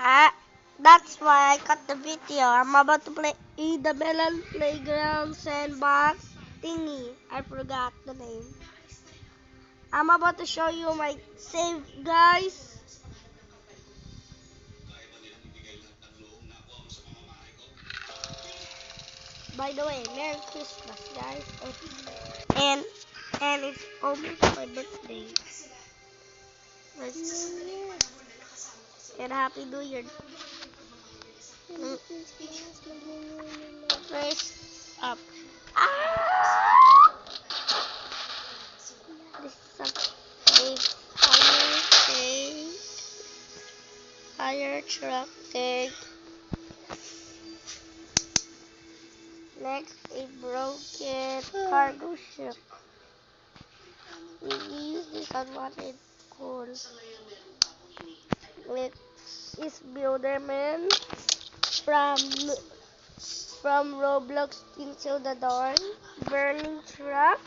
Ah, that's why I cut the video. I'm about to play the Melon Playground Sandbox thingy. I forgot the name. I'm about to show you my save, guys. By the way, Merry Christmas, guys. And and it's almost my birthday. And Happy New Year. First up. Ah! This is a fire truck thing. Next, a broken cargo ship. We use this unwanted coal. Next is Builderman from Roblox Into the Dawn. Burning truck.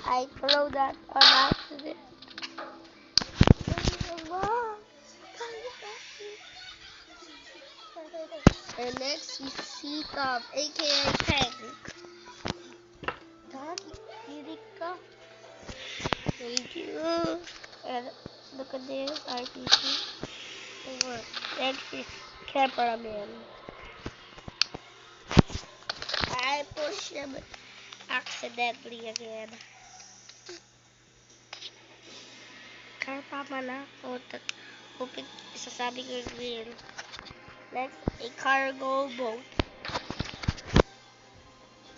I throw that on accident. And next is C-Top, aka Tank. Dad, Erika. Thank you. And look at this, RPG. Next is Cameraman. I pushed him accidentally again. Kaya tama na. Hoping isasabi ko yung real. Next, a cargo boat.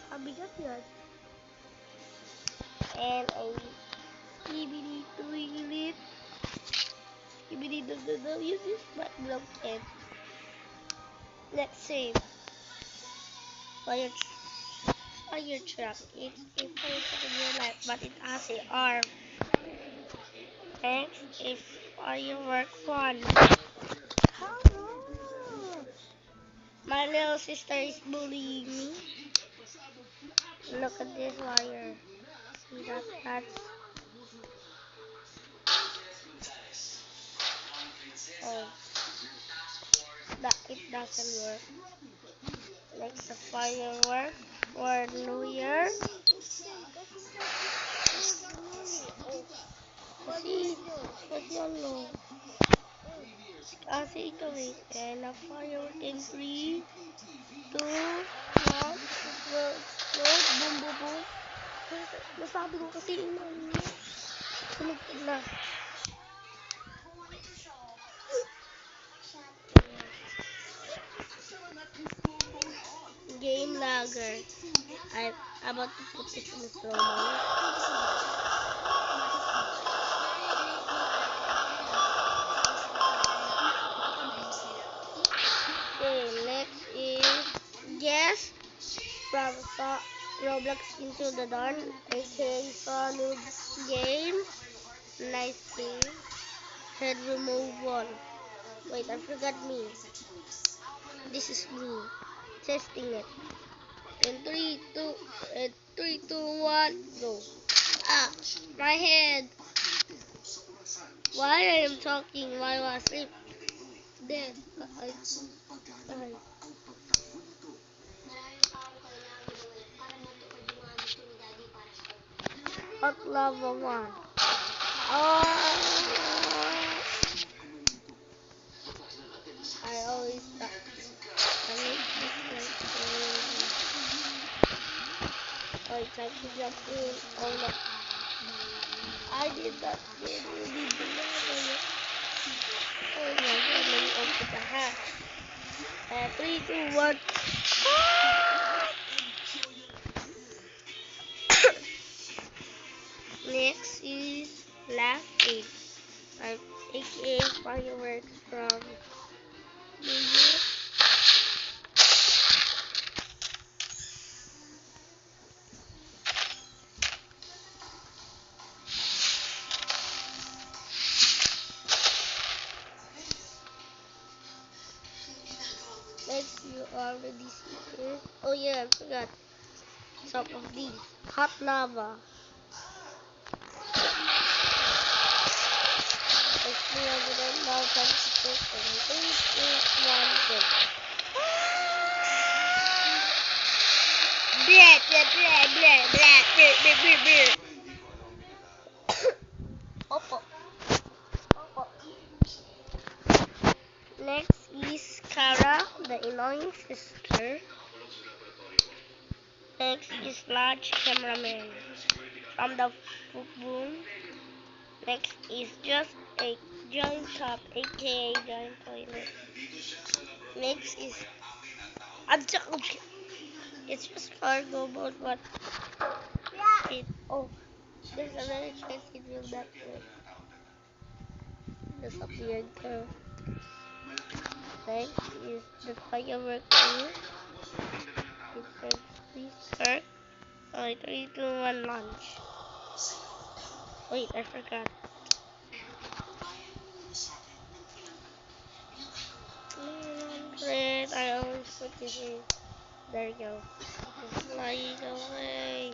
Mabigat yan. And a skibidi toilet. Skibidi dog use this but broken. Next, save. Fire truck. It's a fire truck in your life, but it has a arm. Next, a firework one. My little sister is bullying me. Look at this wire. See that? It doesn't work. Next, a firework for New Year. Kasi ito eh. And a firework in 3, 2, 1. Explode. Boom, boom, boom. Nasabi ko kasi sunog na. Game lagger. I'm about to put it in slow mo. Okay, next is Guess from Roblox Into the Dawn, aka Sonic Game. Nice game. Head remove one. Wait, I forgot me. This is me. Testing it. In 3, 2, 1, go. Ah, my head. Why I am talking while I sleep? Dead. Hot lava one. I always suck. I tried to jump in. Oh no. I did that. Oh my god, let me open the hatch. 3, 2, 1. Next is laughing. aka fireworks from New Year. Next, you already see it. Oh yeah, I forgot. Some of these. Hot lava. Let's Now time to take and 3, 2, 1, go. Bleh, bleh, bleh, bleh, bleh, bleh, bleh, bleh, bleh. Opo. Opo. Next is Kara, the annoying sister. Next is Large Cameraman from the boom. Next is Just a Giant Top, aka Giant Toilet. Next is it's just cargo mode, but there's a very chance it will not work. Disappeared curve. Next is the firework wheel. It says please start. 3, 2, 1, launch. Wait, I forgot. Red, I always put this in. There you go. It's flying away.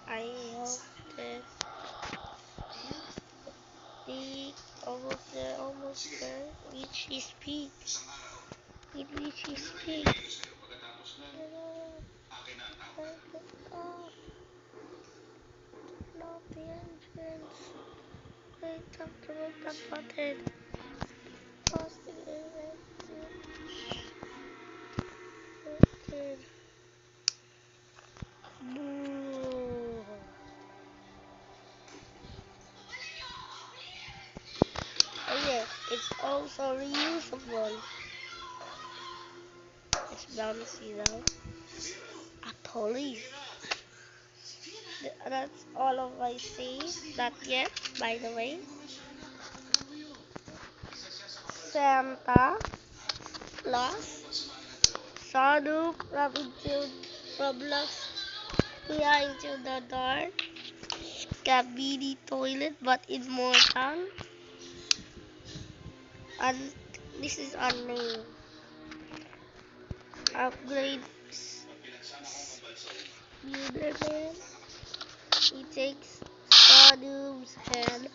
I hope that the almost there. Reach his peak. It reaches peak. Not the entrance. Wait, have to move that button. Pause the exit. Boo. Oh yes, it's also reusable. It's bouncy though. A police. That's all of I see. Not yet, by the way. Santa Claus. Shadow from into Roblox. Yeah, into the dark. Scabidi toilet, but immortal. And this is unnamed. Upgrade Spider-Man. He takes Shadow's head.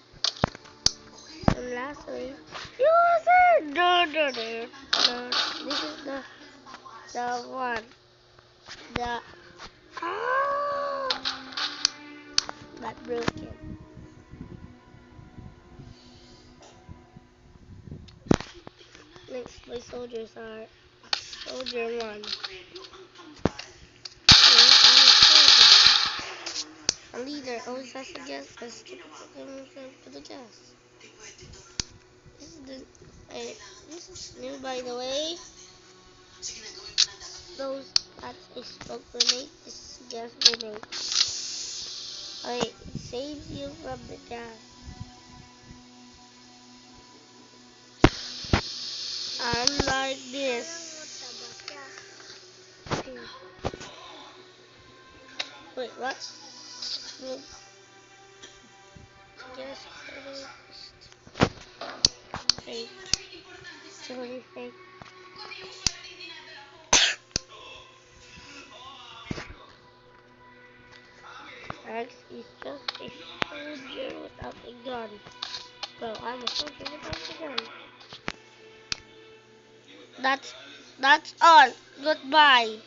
And lastly, user. No. This is the one. The that broken. Next, my soldiers are Soldier 1. A leader always has to guess as to the guess. This is new, by the way. Those that is smoke grenade, this is gas grenade. It saves you from the gas. Unlike this. Wait, what? Gas grenade. Fake. Totally fake. X is just a soldier without a gun. Well, I'm a soldier without a gun. That's all. Goodbye.